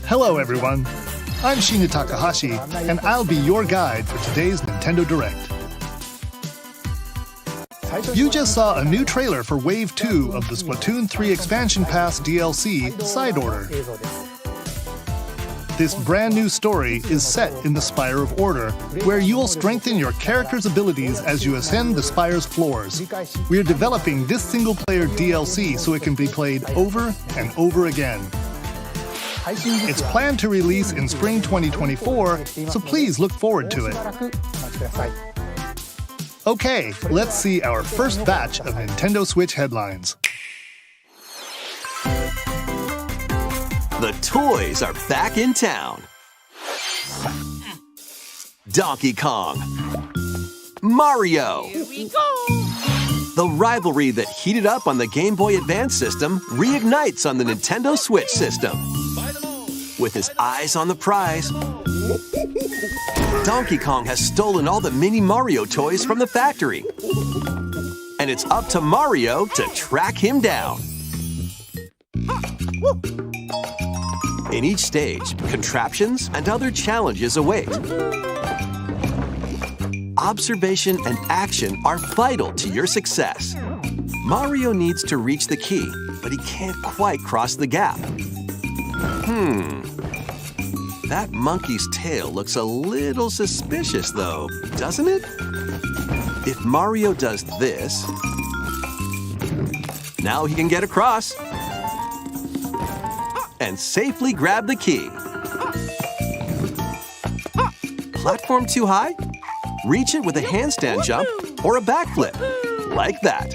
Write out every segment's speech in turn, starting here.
Hello everyone, I'm Shinya Takahashi, and I'll be your guide for today's Nintendo Direct. You just saw a new trailer for Wave 2 of the Splatoon 3 Expansion Pass DLC, Side Order. This brand new story is set in the Spire of Order, where you'll strengthen your character's abilities as you ascend the Spire's floors. We're developing this single-player DLC so it can be played over and over again. It's planned to release in spring 2024, so please look forward to it. Okay, let's see our first batch of Nintendo Switch headlines. The toys are back in town. Donkey Kong. Mario. Here we go. The rivalry that heated up on the Game Boy Advance system reignites on the Nintendo Switch system. With his eyes on the prize, Donkey Kong has stolen all the Mini Mario toys from the factory. And it's up to Mario to track him down. In each stage, contraptions and other challenges await. Observation and action are vital to your success. Mario needs to reach the key, but he can't quite cross the gap. That monkey's tail looks a little suspicious, though, doesn't it? If Mario does this, now he can get across and safely grab the key. Platform too high? Reach it with a handstand jump or a backflip, like that.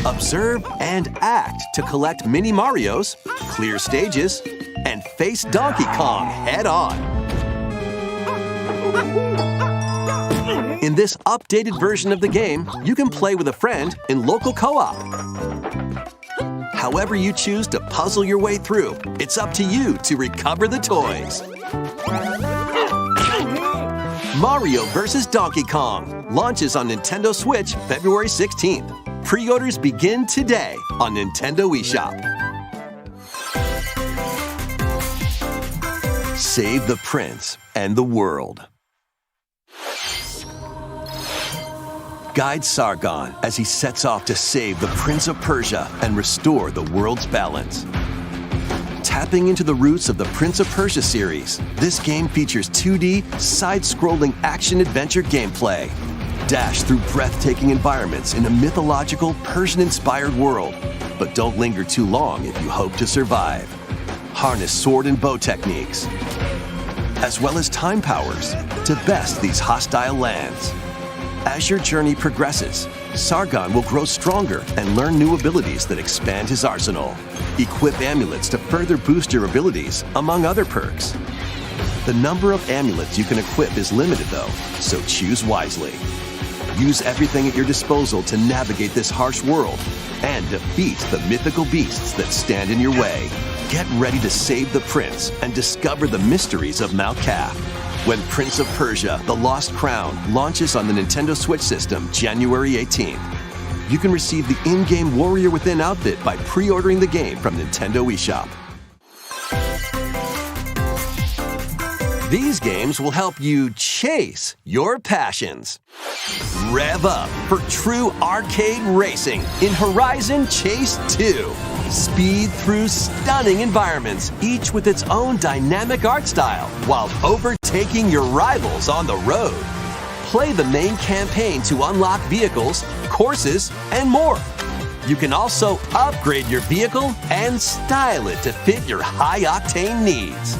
Observe and act to collect Mini Marios, clear stages, and face Donkey Kong head-on. In this updated version of the game, you can play with a friend in local co-op. However you choose to puzzle your way through, it's up to you to recover the toys. Mario vs. Donkey Kong launches on Nintendo Switch February 16th. Pre-orders begin today on Nintendo eShop. Save the prince and the world. Guide Sargon as he sets off to save the Prince of Persia and restore the world's balance. Tapping into the roots of the Prince of Persia series, this game features 2D, side-scrolling action-adventure gameplay. Dash through breathtaking environments in a mythological, Persian-inspired world. But don't linger too long if you hope to survive. Harness sword and bow techniques, as well as time powers, to best these hostile lands. As your journey progresses, Sargon will grow stronger and learn new abilities that expand his arsenal. Equip amulets to further boost your abilities, among other perks. The number of amulets you can equip is limited though, so choose wisely. Use everything at your disposal to navigate this harsh world and defeat the mythical beasts that stand in your way. Get ready to save the prince and discover the mysteries of Mount Kaf. when Prince of Persia: The Lost Crown launches on the Nintendo Switch system January 18th. You can receive the in-game Warrior Within outfit by pre-ordering the game from Nintendo eShop. These games will help you chase your passions. Rev up for true arcade racing in Horizon Chase 2. Speed through stunning environments, each with its own dynamic art style, while overtaking your rivals on the road. Play the main campaign to unlock vehicles, courses, and more. You can also upgrade your vehicle and style it to fit your high-octane needs.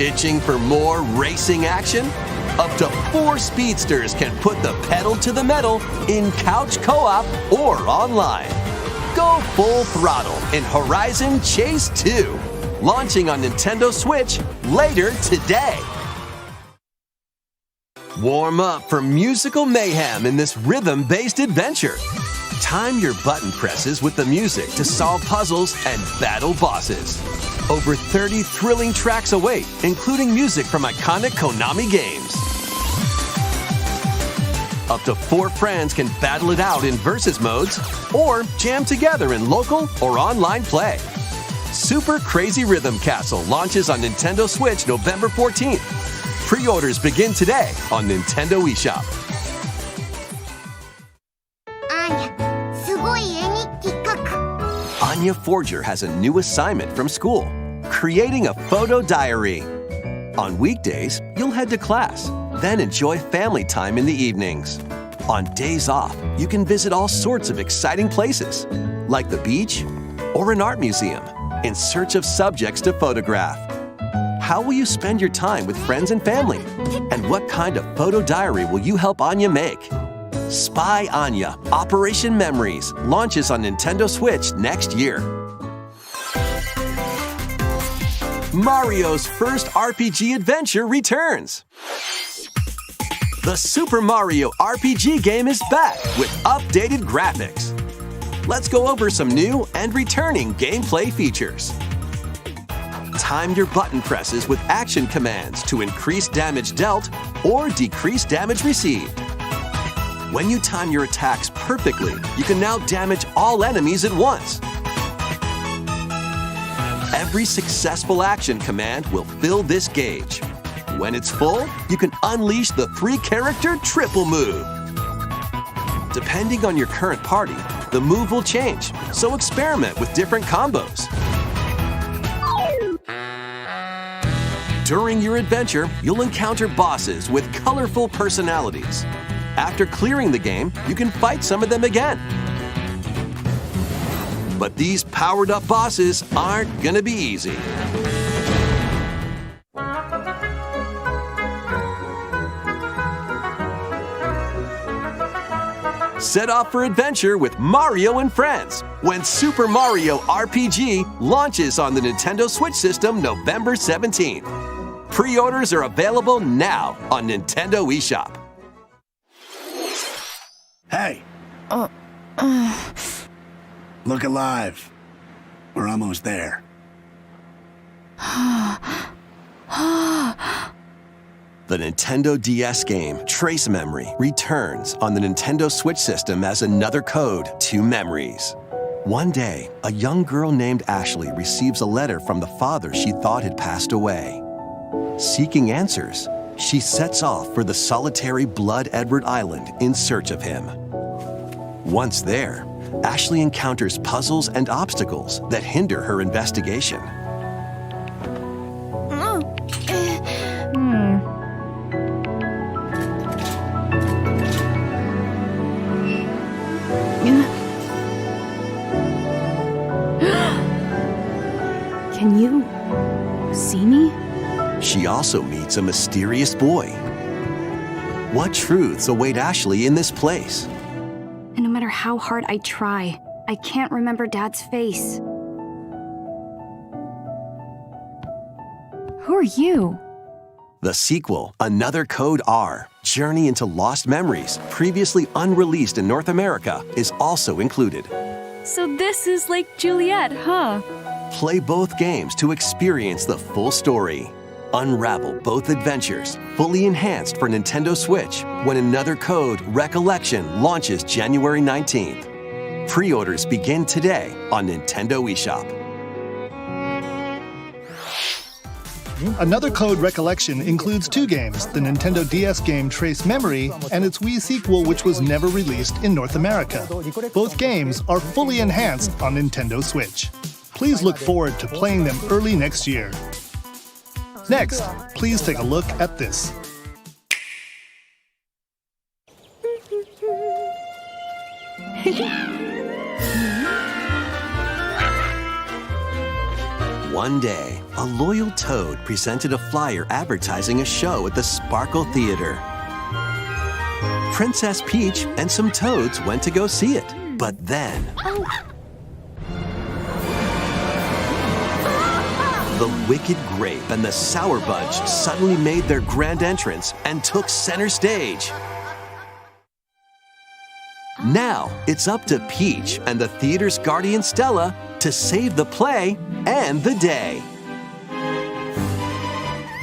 Itching for more racing action? Up to 4 speedsters can put the pedal to the metal in couch co-op or online. Go full throttle in Horizon Chase 2, launching on Nintendo Switch later today. Warm up for musical mayhem in this rhythm-based adventure. Time your button presses with the music to solve puzzles and battle bosses. Over 30 thrilling tracks await, including music from iconic Konami games. Up to 4 friends can battle it out in versus modes or jam together in local or online play. Super Crazy Rhythm Castle launches on Nintendo Switch November 14th. Pre-orders begin today on Nintendo eShop. Anya Forger has a new assignment from school, creating a photo diary. On weekdays, you'll head to class, then enjoy family time in the evenings. On days off, you can visit all sorts of exciting places, like the beach or an art museum, in search of subjects to photograph. How will you spend your time with friends and family? And what kind of photo diary will you help Anya make? Spy Anya: Operation Memories launches on Nintendo Switch next year. Mario's first RPG adventure returns. The Super Mario RPG game is back with updated graphics. Let's go over some new and returning gameplay features. Time your button presses with action commands to increase damage dealt or decrease damage received. When you time your attacks perfectly, you can now damage all enemies at once. Every successful action command will fill this gauge. When it's full, you can unleash the 3-character triple move. Depending on your current party, the move will change, so experiment with different combos. During your adventure, you'll encounter bosses with colorful personalities. After clearing the game, you can fight some of them again. But these powered-up bosses aren't gonna be easy. Set off for adventure with Mario and Friends when Super Mario RPG launches on the Nintendo Switch system November 17th. Pre-orders are available now on Nintendo eShop. Hey! Look alive. We're almost there. The Nintendo DS game Trace Memory returns on the Nintendo Switch system as another code to memories. One day, a young girl named Ashley receives a letter from the father she thought had passed away. Seeking answers, she sets off for the solitary Blood Edward Island in search of him. Once there, Ashley encounters puzzles and obstacles that hinder her investigation. Can you see me? She also meets a mysterious boy. What truths await Ashley in this place? And no matter how hard I try, I can't remember Dad's face. Who are you? The sequel, Another Code R, Journey into Lost Memories, previously unreleased in North America, is also included. So this is like Juliet, huh? Play both games to experience the full story. Unravel both adventures, fully enhanced for Nintendo Switch, when another code, Recollection, launches January 19th. Pre-orders begin today on Nintendo eShop. Another code, Recollection, includes 2 games, the Nintendo DS game Trace Memory and its Wii sequel, which was never released in North America. Both games are fully enhanced on Nintendo Switch. Please look forward to playing them early next year. Next, please take a look at this. One day, a loyal toad presented a flyer advertising a show at the Sparkle Theater. Princess Peach and some toads went to go see it, but then... The Wicked Grape and the Sour Bunch suddenly made their grand entrance and took center stage. Now, it's up to Peach and the theater's guardian Stella to save the play and the day.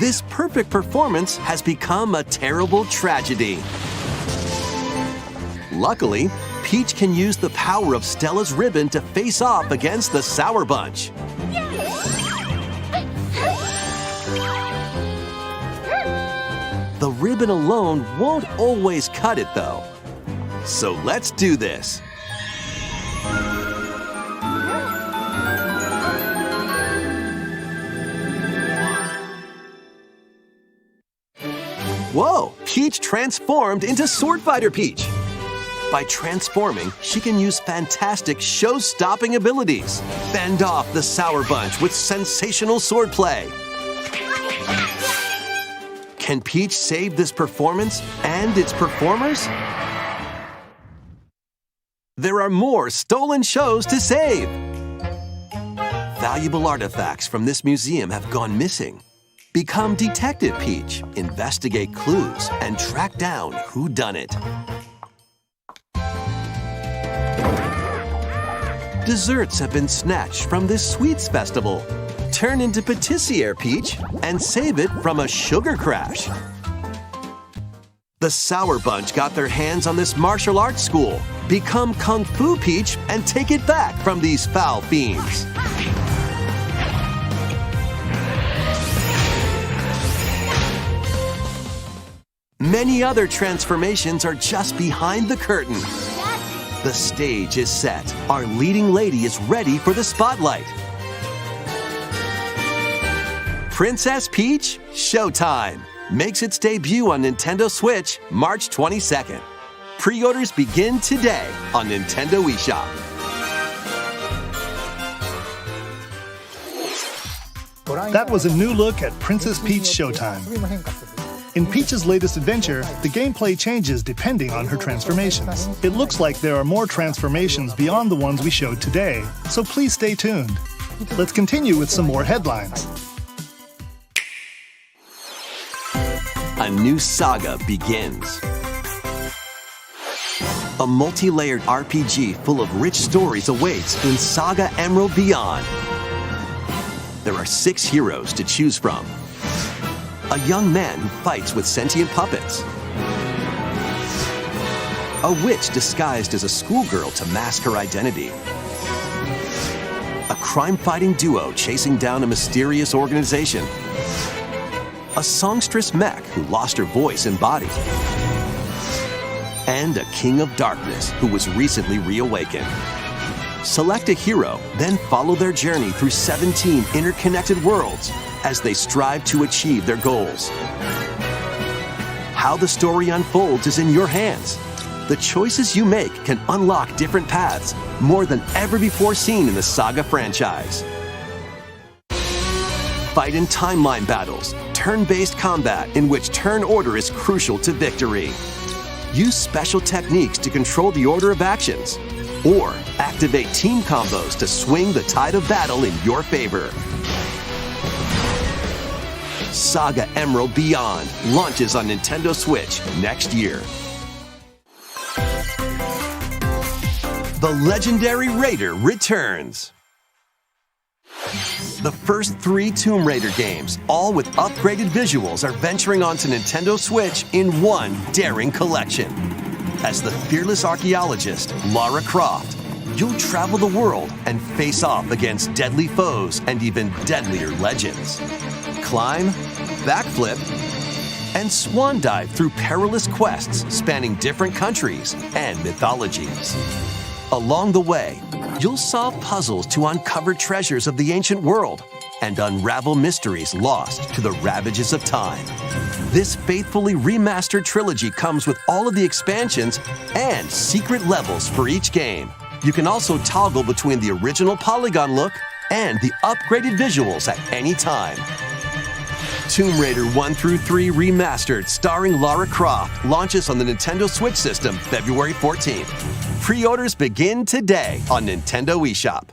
This perfect performance has become a terrible tragedy. Luckily, Peach can use the power of Stella's ribbon to face off against the Sour Bunch. The ribbon alone won't always cut it, though. So let's do this. Whoa! Peach transformed into Sword Fighter Peach. By transforming, she can use fantastic show-stopping abilities. Fend off the Sour Bunch with sensational swordplay. Can Peach save this performance and its performers? There are more stolen shows to save. Valuable artifacts from this museum have gone missing. Become Detective Peach, investigate clues, and track down who done it. Desserts have been snatched from this sweets festival. Turn into Patissiere Peach and save it from a sugar crash. The Sour Bunch got their hands on this martial arts school. Become Kung Fu Peach and take it back from these foul fiends. Many other transformations are just behind the curtain. The stage is set. Our leading lady is ready for the spotlight. Princess Peach Showtime makes its debut on Nintendo Switch March 22nd. Pre-orders begin today on Nintendo eShop. That was a new look at Princess Peach Showtime. In Peach's latest adventure, the gameplay changes depending on her transformations. It looks like there are more transformations beyond the ones we showed today, so please stay tuned. Let's continue with some more headlines. A new saga begins. A multi-layered RPG full of rich stories awaits in Saga Emerald Beyond. There are 6 heroes to choose from. A young man who fights with sentient puppets. A witch disguised as a schoolgirl to mask her identity. A crime-fighting duo chasing down a mysterious organization. A songstress mech who lost her voice and body. And a king of darkness who was recently reawakened. Select a hero, then follow their journey through 17 interconnected worlds as they strive to achieve their goals. How the story unfolds is in your hands. The choices you make can unlock different paths, more than ever before seen in the Saga franchise. Fight in timeline battles, turn-based combat in which turn order is crucial to victory. Use special techniques to control the order of actions, or activate team combos to swing the tide of battle in your favor. Saga Emerald Beyond launches on Nintendo Switch next year. The legendary Raider returns. The first 3 Tomb Raider games, all with upgraded visuals, are venturing onto Nintendo Switch in one daring collection. As the fearless archaeologist, Lara Croft, you'll travel the world and face off against deadly foes and even deadlier legends. Climb, backflip, and swan dive through perilous quests spanning different countries and mythologies. Along the way, you'll solve puzzles to uncover treasures of the ancient world and unravel mysteries lost to the ravages of time. This faithfully remastered trilogy comes with all of the expansions and secret levels for each game. You can also toggle between the original polygon look and the upgraded visuals at any time. Tomb Raider 1 through 3 Remastered, starring Lara Croft, launches on the Nintendo Switch system February 14th. Pre-orders begin today on Nintendo eShop.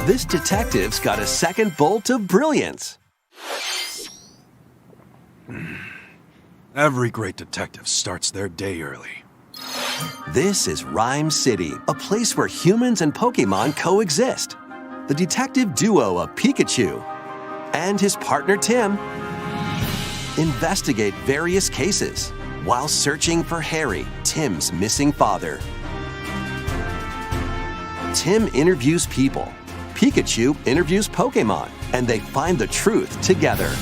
This detective's got a second bolt of brilliance. Every great detective starts their day early. This is Rhyme City, a place where humans and Pokémon coexist. The detective duo of Pikachu and his partner Tim investigate various cases while searching for Harry, Tim's missing father. Tim interviews people, Pikachu interviews Pokémon, and they find the truth together.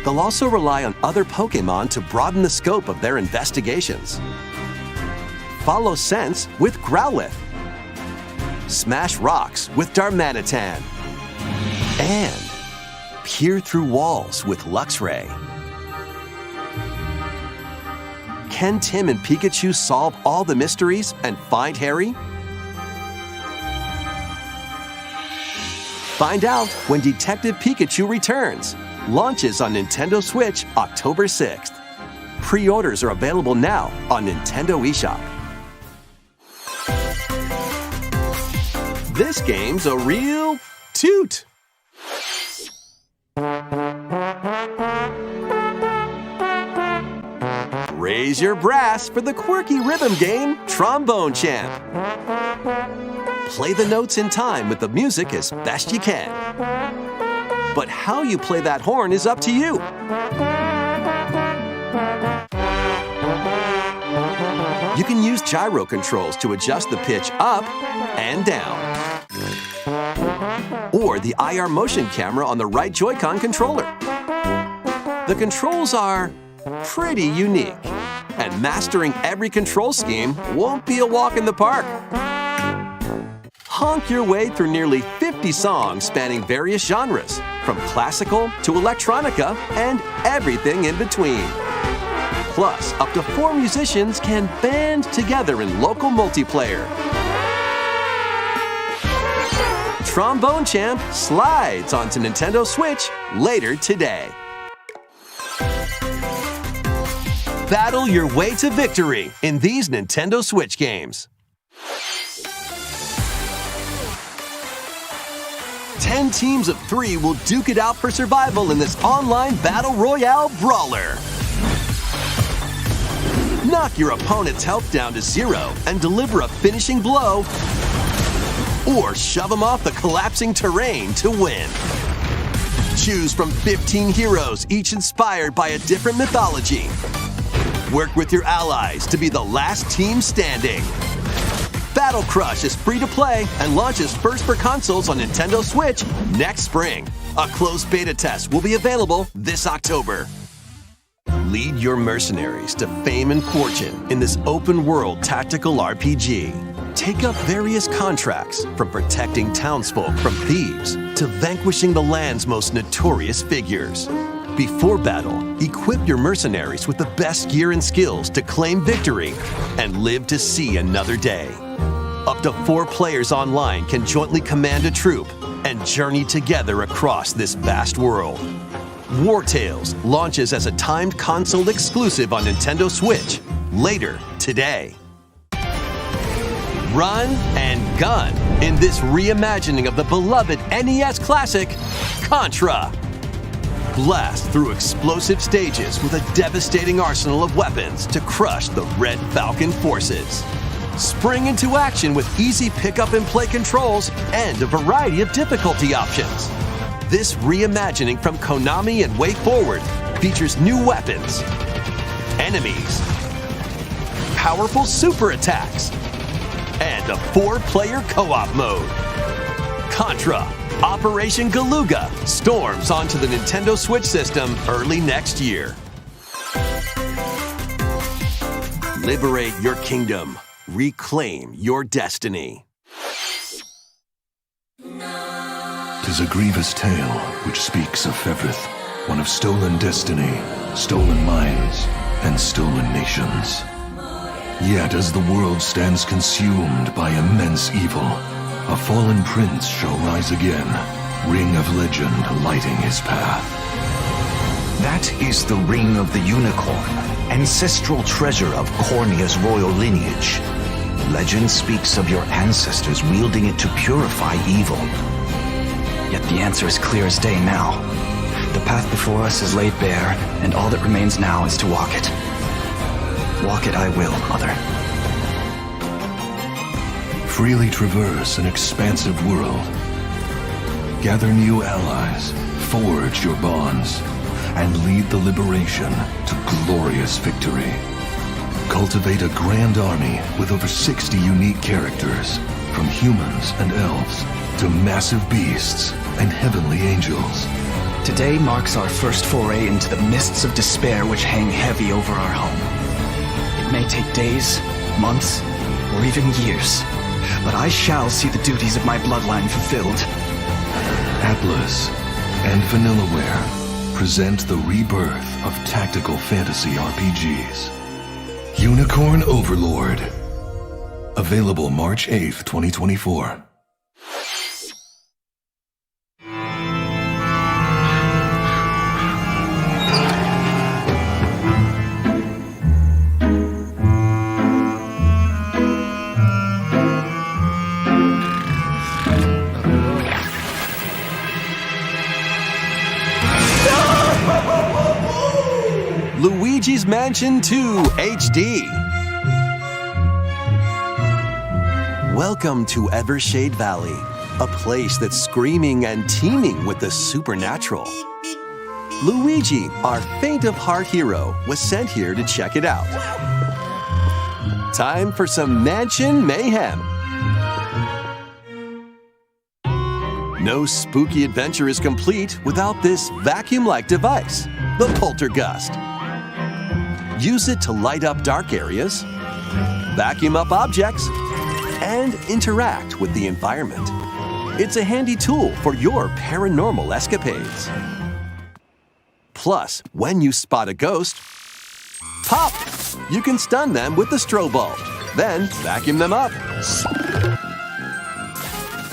They'll also rely on other Pokémon to broaden the scope of their investigations. Follow scents with Growlithe. Smash rocks with Darmanitan. And peer through walls with Luxray. Can Tim and Pikachu solve all the mysteries and find Harry? Find out when Detective Pikachu returns. Launches on Nintendo Switch October 6th. Pre-orders are available now on Nintendo eShop. This game's a real toot. Raise your brass for the quirky rhythm game, Trombone Champ. Play the notes in time with the music as best you can. But how you play that horn is up to you. You can use gyro controls to adjust the pitch up and down. Or the IR motion camera on the right Joy-Con controller. The controls are pretty unique, and mastering every control scheme won't be a walk in the park. Honk your way through nearly 50 songs spanning various genres, from classical to electronica and everything in between. Plus, up to 4 musicians can band together in local multiplayer. Trombone Champ slides onto Nintendo Switch later today. Battle your way to victory in these Nintendo Switch games. 10 teams of 3 will duke it out for survival in this online battle royale brawler. Knock your opponent's health down to 0 and deliver a finishing blow, or shove them off the collapsing terrain to win. Choose from 15 heroes, each inspired by a different mythology. Work with your allies to be the last team standing. Battle Crush is free to play and launches first for consoles on Nintendo Switch next spring. A closed beta test will be available this October. Lead your mercenaries to fame and fortune in this open-world tactical RPG. Take up various contracts, from protecting townsfolk from thieves to vanquishing the land's most notorious figures. Before battle, equip your mercenaries with the best gear and skills to claim victory and live to see another day. Up to 4 players online can jointly command a troop and journey together across this vast world. War Tales launches as a timed console exclusive on Nintendo Switch later today. Run and gun in this reimagining of the beloved NES classic, Contra. Blast through explosive stages with a devastating arsenal of weapons to crush the Red Falcon forces. Spring into action with easy pick-up and play controls and a variety of difficulty options. This reimagining from Konami and WayForward features new weapons, enemies, powerful super attacks, and a 4-player co-op mode. Contra Operation Galuga storms onto the Nintendo Switch system early next year. Liberate your kingdom. Reclaim your destiny. 'Tis a grievous tale which speaks of Fevrith, one of stolen destiny, stolen minds, and stolen nations. Yet as the world stands consumed by immense evil, a fallen prince shall rise again, ring of legend lighting his path. That is the Ring of the Unicorn, ancestral treasure of Cornia's royal lineage. Legend speaks of your ancestors wielding it to purify evil. Yet the answer is clear as day now. The path before us is laid bare, and all that remains now is to walk it. Walk it I will, Mother. Freely traverse an expansive world. Gather new allies, forge your bonds, and lead the liberation to glorious victory. Cultivate a grand army with over 60 unique characters, from humans and elves to massive beasts and heavenly angels. Today marks our first foray into the mists of despair which hang heavy over our home. It may take days, months, or even years, but I shall see the duties of my bloodline fulfilled. Atlas and Vanillaware present the rebirth of tactical fantasy RPGs. Unicorn Overlord. Available March 8th, 2024. Luigi's Mansion 2 HD. Welcome to Evershade Valley, a place that's screaming and teeming with the supernatural. Luigi, our faint-of-heart hero, was sent here to check it out. Time for some mansion mayhem. No spooky adventure is complete without this vacuum-like device, the Poltergust. Use it to light up dark areas, vacuum up objects, and interact with the environment. It's a handy tool for your paranormal escapades. Plus, when you spot a ghost, pop! You can stun them with the strobe bulb, then vacuum them up.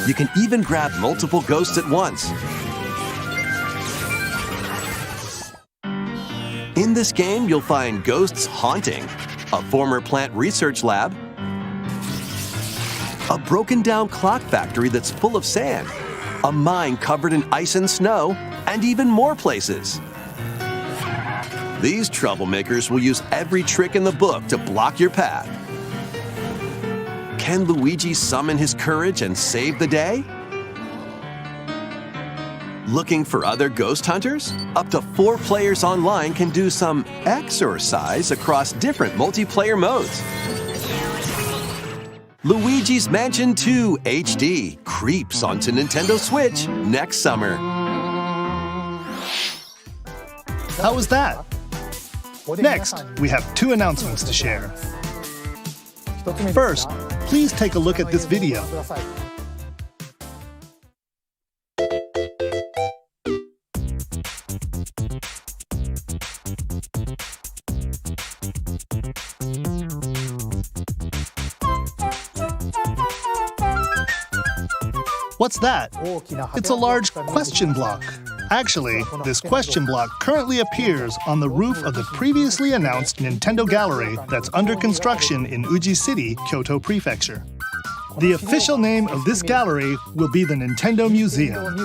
You can even grab multiple ghosts at once. In this game, you'll find ghosts haunting, a former plant research lab, a broken-down clock factory that's full of sand, a mine covered in ice and snow, and even more places. These troublemakers will use every trick in the book to block your path. Can Luigi summon his courage and save the day? Looking for other ghost hunters? Up to 4 players online can do some exorcise across different multiplayer modes. Luigi's Mansion 2 HD creeps onto Nintendo Switch next summer. How was that? Next, we have 2 announcements to share. First, please take a look at this video. What's that? It's a large question block. Actually, this question block currently appears on the roof of the previously announced Nintendo Gallery that's under construction in Uji City, Kyoto Prefecture. The official name of this gallery will be the Nintendo Museum.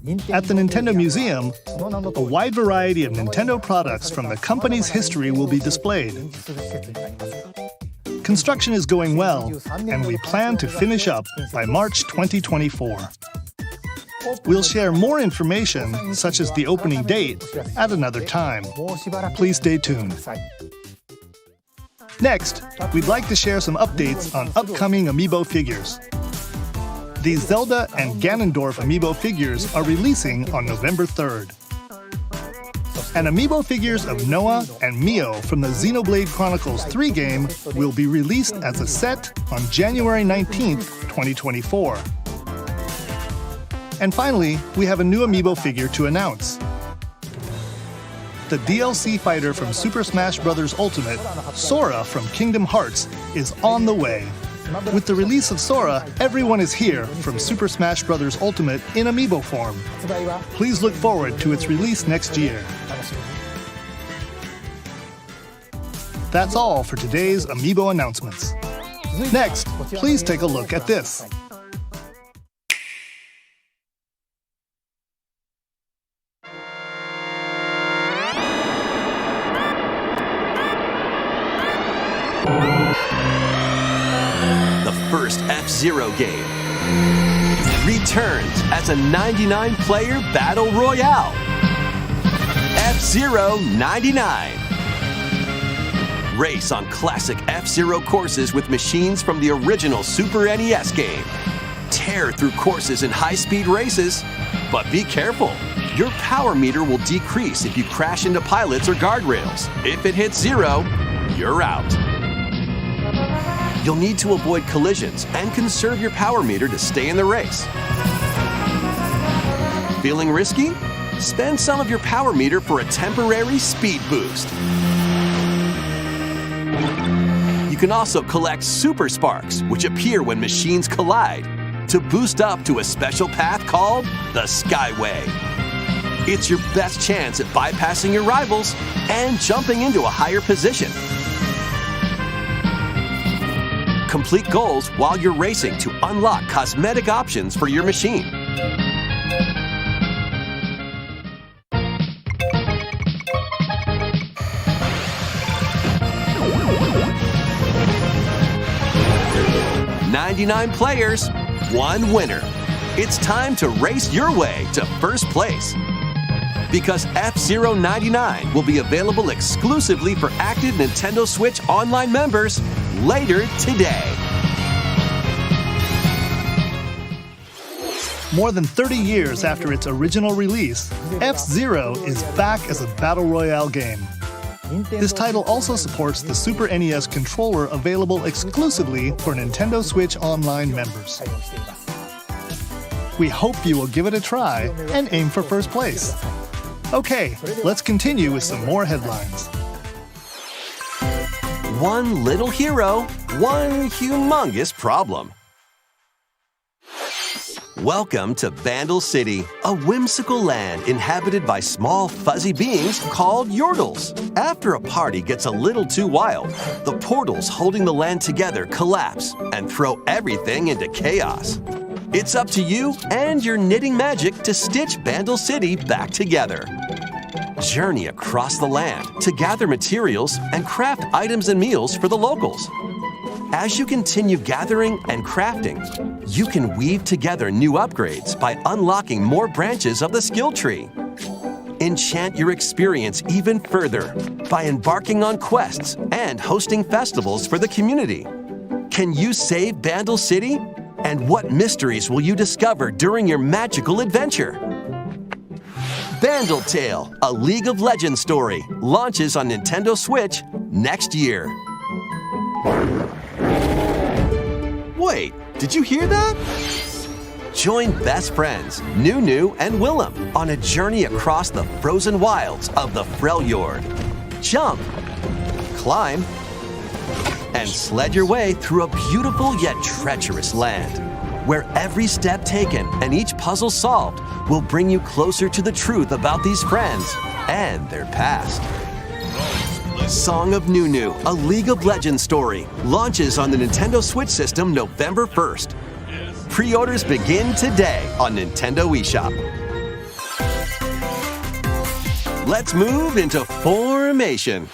At the Nintendo Museum, a wide variety of Nintendo products from the company's history will be displayed. Construction is going well, and we plan to finish up by March 2024. We'll share more information, such as the opening date, at another time. Please stay tuned. Next, we'd like to share some updates on upcoming Amiibo figures. The Zelda and Ganondorf Amiibo figures are releasing on November 3rd. And Amiibo figures of Noah and Mio from the Xenoblade Chronicles 3 game will be released as a set on January 19th, 2024. And finally, we have a new Amiibo figure to announce. The DLC fighter from Super Smash Bros. Ultimate, Sora from Kingdom Hearts, is on the way. With the release of Sora, everyone is here from Super Smash Bros. Ultimate in Amiibo form. Please look forward to its release next year. That's all for today's Amiibo announcements. Next, please take a look at this. The first F-Zero game returns as a 99-player battle royale. F-Zero 99. Race on classic F-Zero courses with machines from the original Super NES game. Tear through courses in high-speed races, but be careful. Your power meter will decrease if you crash into pilots or guardrails. If it hits 0, you're out. You'll need to avoid collisions and conserve your power meter to stay in the race. Feeling risky? Spend some of your power meter for a temporary speed boost. You can also collect Super Sparks, which appear when machines collide, to boost up to a special path called the Skyway. It's your best chance at bypassing your rivals and jumping into a higher position. Complete goals while you're racing to unlock cosmetic options for your machine. "99 players, 1 winner." It's time to race your way to first place. Because F-Zero 99 will be available exclusively for active Nintendo Switch Online members later today. More than 30 years after its original release, F-Zero is back as a battle royale game. This title also supports the Super NES controller available exclusively for Nintendo Switch Online members. We hope you will give it a try and aim for first place. Okay, let's continue with some more headlines. One little hero, one humongous problem. Welcome to Bandle City, a whimsical land inhabited by small fuzzy beings called Yordles. After a party gets a little too wild, the portals holding the land together collapse and throw everything into chaos. It's up to you and your knitting magic to stitch Bandle City back together. Journey across the land to gather materials and craft items and meals for the locals. As you continue gathering and crafting, you can weave together new upgrades by unlocking more branches of the skill tree. Enchant your experience even further by embarking on quests and hosting festivals for the community. Can you save Bandle City? And what mysteries will you discover during your magical adventure? Bandle Tale, a League of Legends story, launches on Nintendo Switch next year. Wait, did you hear that? Join best friends Nunu and Willem on a journey across the frozen wilds of the Freljord. Jump, climb, and sled your way through a beautiful yet treacherous land, where every step taken and each puzzle solved will bring you closer to the truth about these friends and their past. Song of Nunu, a League of Legends story, launches on the Nintendo Switch system November 1st. Pre-orders begin today on Nintendo eShop. Let's move into formation.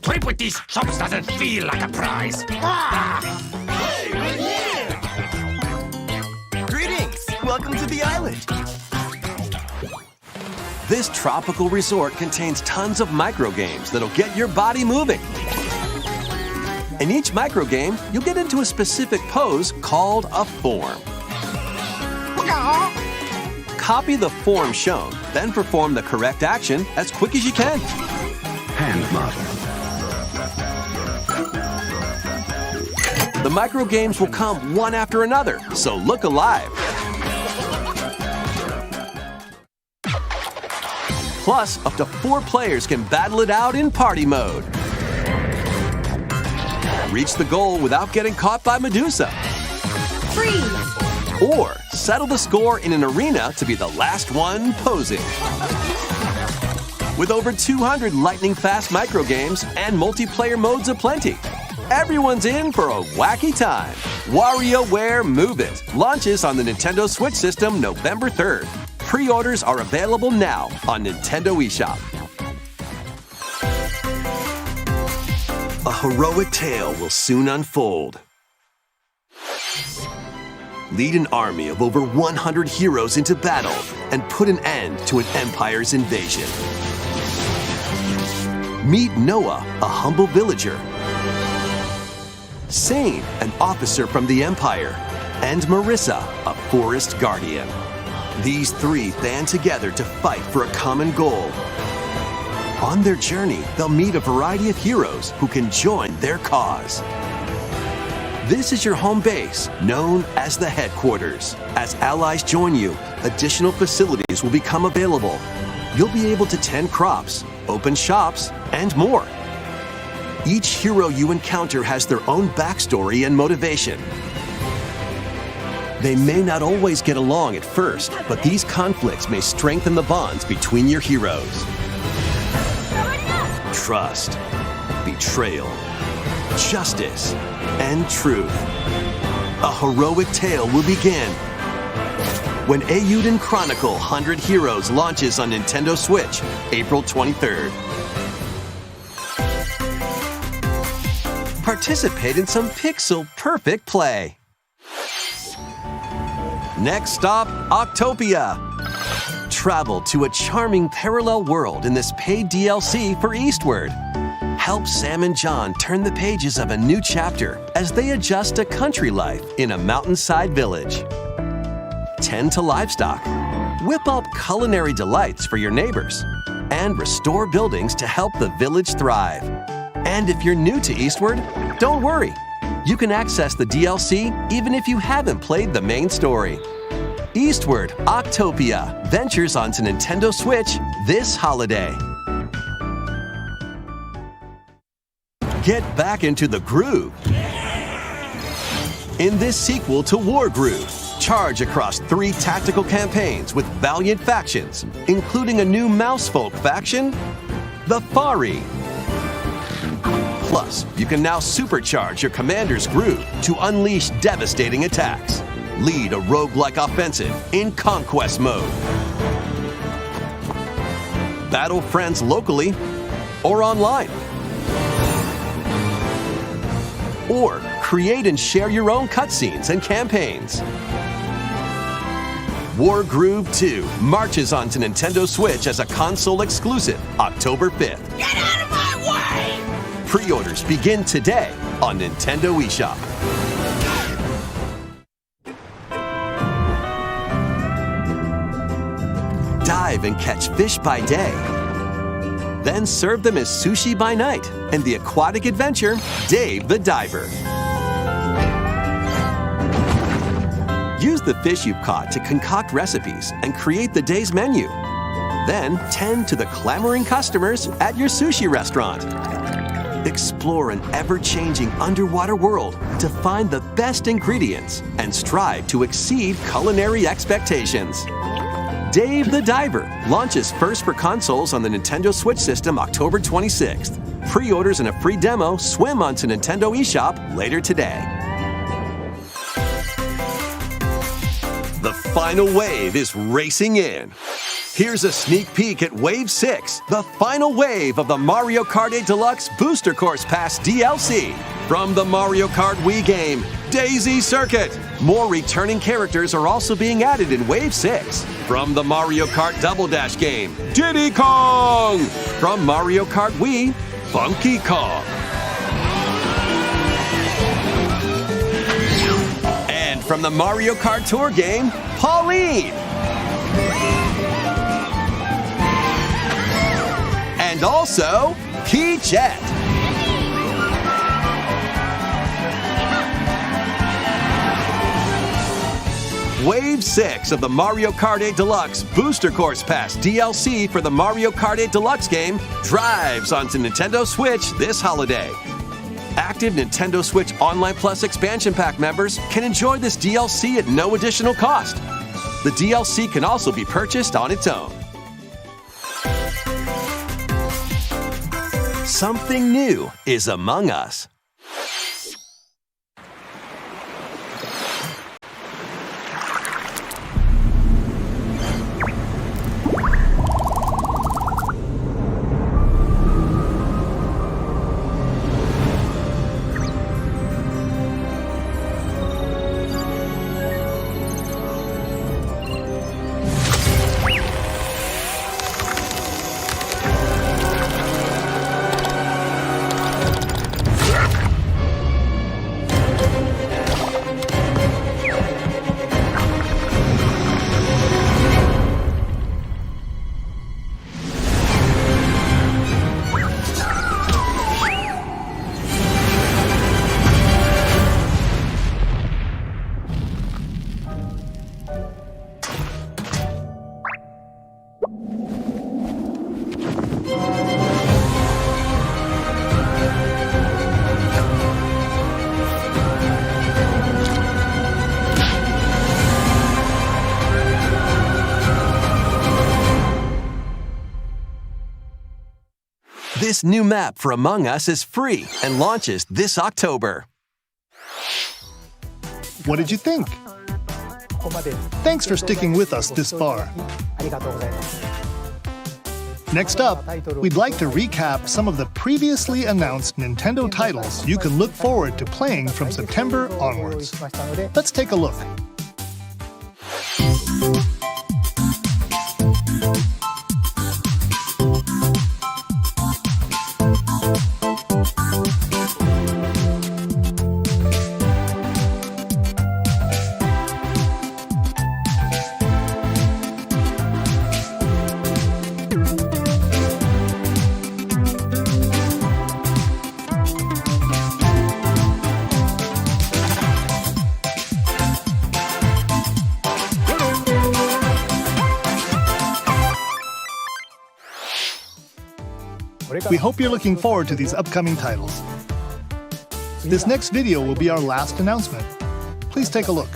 Playing with these chumps doesn't feel like a prize. Greetings! Welcome to the island. This tropical resort contains tons of micro games that'll get your body moving. In each micro game, you'll get into a specific pose called a form. Copy the form shown, then perform the correct action as quick as you can. Hand model. The micro games will come one after another, so look alive. Plus, up to 4 players can battle it out in party mode. Reach the goal without getting caught by Medusa. Freeze! Or settle the score in an arena to be the last one posing. With over 200 lightning-fast micro games and multiplayer modes aplenty, everyone's in for a wacky time. WarioWare Move It launches on the Nintendo Switch system November 3rd. Pre-orders are available now on Nintendo eShop. A heroic tale will soon unfold. Lead an army of over 100 heroes into battle and put an end to an empire's invasion. Meet Noah, a humble villager. Sane, an officer from the Empire. And Marissa, a forest guardian. These 3 band together to fight for a common goal. On their journey, they'll meet a variety of heroes who can join their cause. This is your home base, known as the headquarters. As allies join you, additional facilities will become available. You'll be able to tend crops, open shops, and more. Each hero you encounter has their own backstory and motivation. They may not always get along at first, but these conflicts may strengthen the bonds between your heroes. Trust, betrayal, justice, and truth. A heroic tale will begin when Eiyuden Chronicle 100 Heroes launches on Nintendo Switch, April 23rd. Participate in some pixel-perfect play. Next stop, Octopia. Travel to a charming parallel world in this paid DLC for Eastward. Help Sam and John turn the pages of a new chapter as they adjust to country life in a mountainside village. Tend to livestock, whip up culinary delights for your neighbors, and restore buildings to help the village thrive. And if you're new to Eastward, don't worry. You can access the DLC even if you haven't played the main story. Eastward Octopia ventures onto Nintendo Switch this holiday. Get back into the groove. In this sequel to War Groove, charge across 3 tactical campaigns with valiant factions, including a new Mousefolk faction, the Fari. Plus, you can now supercharge your commander's groove to unleash devastating attacks. Lead a roguelike offensive in Conquest mode. Battle friends locally or online. Or create and share your own cutscenes and campaigns. War Groove 2 marches onto Nintendo Switch as a console exclusive October 5th. Get out of my way! Pre-orders begin today on Nintendo eShop. Dive and catch fish by day. Then serve them as sushi by night in the aquatic adventure, Dave the Diver. Use the fish you've caught to concoct recipes and create the day's menu. Then tend to the clamoring customers at your sushi restaurant. Explore an ever-changing underwater world to find the best ingredients and strive to exceed culinary expectations. Dave the Diver launches first for consoles on the Nintendo Switch system October 26th. Pre-orders and a free demo swim onto Nintendo eShop later today. The final wave is racing in. Here's a sneak peek at Wave 6, the final wave of the Mario Kart 8 Deluxe Booster Course Pass DLC. From the Mario Kart Wii game, Daisy Circuit. More returning characters are also being added in Wave 6. From the Mario Kart Double Dash game, Diddy Kong. From Mario Kart Wii, Funky Kong. And from the Mario Kart Tour game, Pauline. And also, Peachette. Wave 6 of the Mario Kart 8 Deluxe Booster Course Pass DLC for the Mario Kart 8 Deluxe game drives onto Nintendo Switch this holiday. Active Nintendo Switch Online Plus Expansion Pack members can enjoy this DLC at no additional cost. The DLC can also be purchased on its own. Something new is among us. This new map for Among Us is free and launches this October. What did you think? Thanks for sticking with us this far. Next up, we'd like to recap some of the previously announced Nintendo titles you can look forward to playing from September onwards. Let's take a look. We hope you're looking forward to these upcoming titles. This next video will be our last announcement. Please take a look.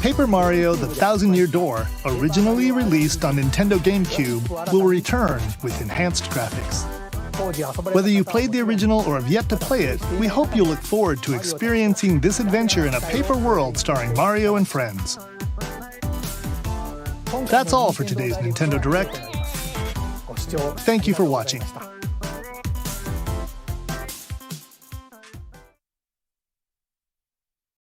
Paper Mario: The Thousand-Year Door, originally released on Nintendo GameCube, will return with enhanced graphics. Whether you played the original or have yet to play it, we hope you'll look forward to experiencing this adventure in a paper world starring Mario and friends. That's all for today's Nintendo Direct. Thank you for watching.